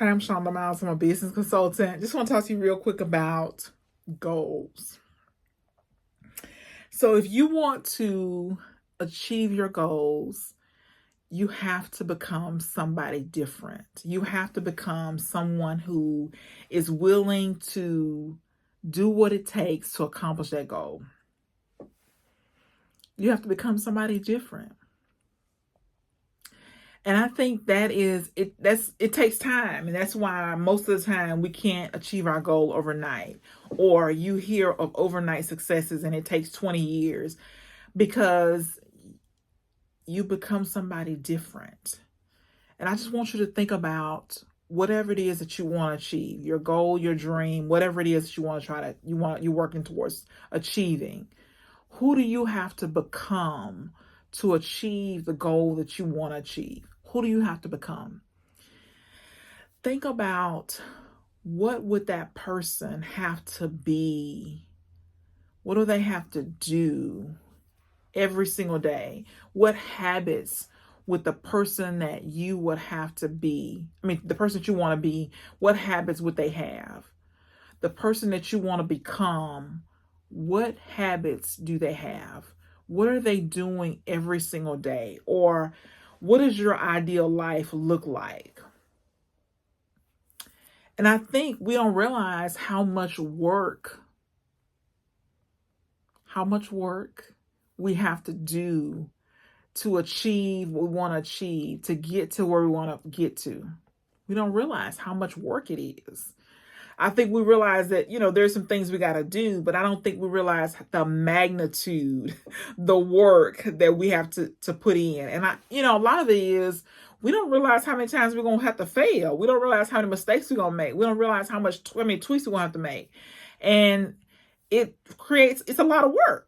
Hi, I'm Shonda Miles. I'm a business consultant. Just want to talk to you real quick about goals. So, if you want to achieve your goals, you have to become somebody different. You have to become someone who is willing to do what it takes to accomplish that goal. You have to become somebody different. And I think that is it. It takes time, and that's why most of the time we can't achieve our goal overnight. Or you hear of overnight successes, and it takes 20 years because you become somebody different. And I just want you to think about whatever it is that you want to achieve, your goal, your dream, whatever it is that you want to you're working towards achieving. Who do you have to become to achieve the goal that you want to achieve? Who do you have to become? Think about, what would that person have to be? What do they have to do every single day? What habits would the person that you would have to be, the person that you want to be, what habits would they have? The person that you want to become, what habits do they have? What are they doing every single day? Or what does your ideal life look like? And I think we don't realize how much work we have to do to achieve what we want to achieve, to get to where we want to get to. We don't realize how much work it is. I think we realize that, there's some things we got to do, but I don't think we realize the magnitude, the work that we have to put in. And a lot of it is, we don't realize how many times we're going to have to fail. We don't realize how many mistakes we're going to make. We don't realize how many tweaks we're going to have to make. And it's a lot of work.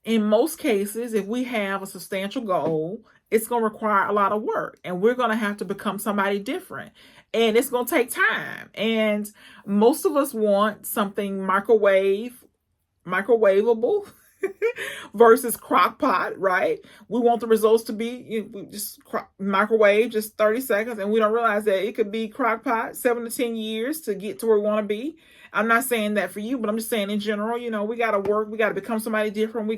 In most cases, if we have a substantial goal, it's going to require a lot of work, and we're going to have to become somebody different, and it's going to take time. And most of us want something microwavable versus crock pot, right? We want the results to be just microwave, just 30 seconds, and we don't realize that it could be crock pot 7 to 10 years to get to where we want to be. I'm not saying that for you, but I'm just saying in general, we got to work. We got to become somebody different. We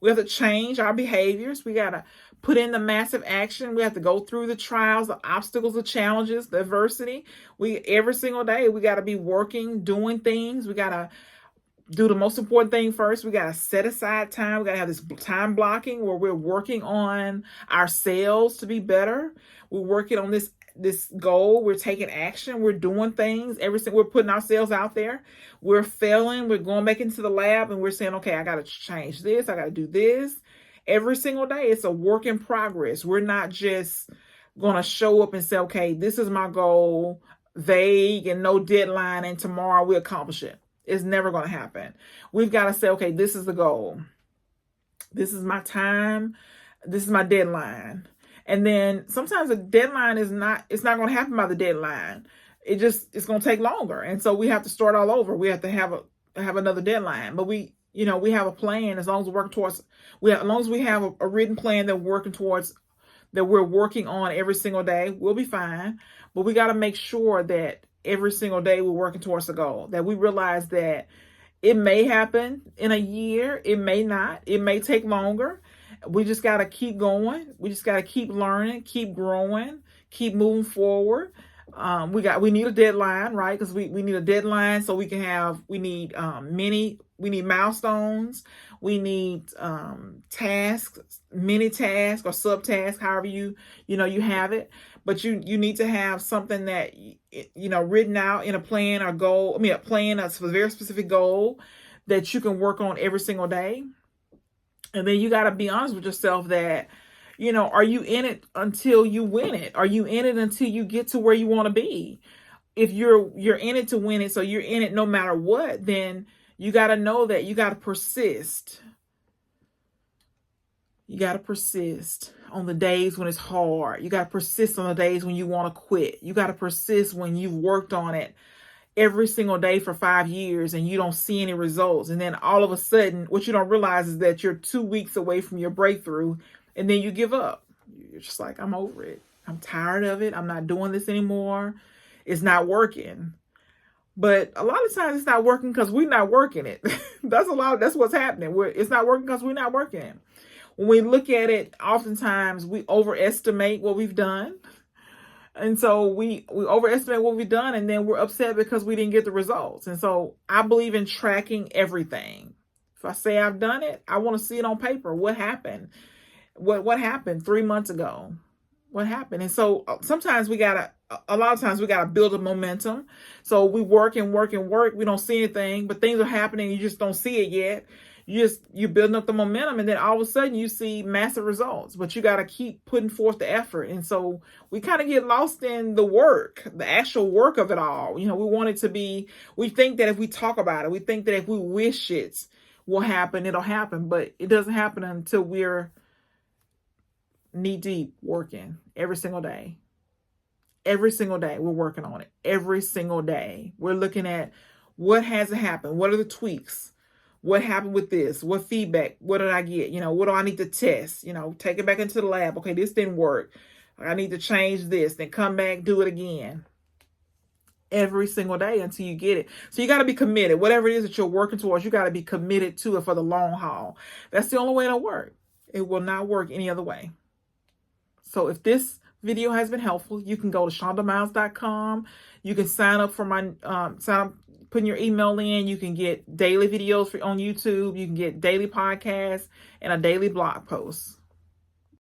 have to change our behaviors. We got to put in the massive action. We have to go through the trials, the obstacles, the challenges, the adversity. Every single day, we got to be working, doing things. We got to do the most important thing first. We got to set aside time. We got to have this time blocking where we're working on ourselves to be better. We're working on this goal. We're taking action. We're doing things. We're putting ourselves out there. We're failing. We're going back into the lab, and we're saying, okay, I got to change this. I got to do this. Every single day, it's a work in progress. We're not just going to show up and say, okay, this is my goal, vague and no deadline, and tomorrow we accomplish it. It's never going to happen. We've got to say, okay, this is the goal. This is my time. This is my deadline. And then sometimes the deadline it's not going to happen by the deadline. It's going to take longer. And so we have to start all over. We have to have another deadline. But we have a plan. As long as we're working towards, as long as we have a written plan that we're working on every single day, we'll be fine. But we got to make sure that every single day we're working towards the goal, that we realize that it may happen in a year. It may not. It may take longer. We just got to keep going. We just got to keep learning, keep growing, keep moving forward. We need a deadline, right? Because we need a deadline so we need milestones. We need tasks, mini tasks or subtasks, however you have it. But you need to have something that, written out in a plan or goal. A plan that's a very specific goal that you can work on every single day. And then you got to be honest with yourself that, are you in it until you win it? Are you in it until you get to where you want to be? If you're in it to win it, so you're in it no matter what, then you got to know that you got to persist. You got to persist on the days when it's hard. You got to persist on the days when you want to quit. You got to persist when you've worked on it every single day for 5 years and you don't see any results. And then all of a sudden, what you don't realize is that you're 2 weeks away from your breakthrough, and then you give up. You're just like, I'm over it. I'm tired of it. I'm not doing this anymore. it's not working. But a lot of times it's not working because we're not working it. That's what's happening. It's not working because we're not working it. When we look at it, oftentimes we overestimate what we've done. And so we overestimate what we've done, and then we're upset because we didn't get the results. And so I believe in tracking everything. If I say I've done it, I want to see it on paper. What happened? What happened 3 months ago? What happened? And so sometimes a lot of times we gotta build a momentum. So we work and work and work. We don't see anything, but things are happening. You just don't see it yet. You're building up the momentum, and then all of a sudden you see massive results. But you got to keep putting forth the effort. And so we kind of get lost in the work, the actual work of it all. We want it to be. We think that if we talk about it, we think that if we wish it will happen, it'll happen. But it doesn't happen until we're knee deep working every single day. Every single day we're working on it. Every single day we're looking at what hasn't happened. What are the tweaks? What happened with this? What feedback? What did I get? What do I need to test? Take it back into the lab. Okay, this didn't work. I need to change this. Then come back, do it again. Every single day until you get it. So you got to be committed. Whatever it is that you're working towards, you got to be committed to it for the long haul. That's the only way it'll work. It will not work any other way. So if this video has been helpful, you can go to shondamiles.com. You can sign up putting your email in. You can get daily videos on YouTube. You can get daily podcasts and a daily blog post.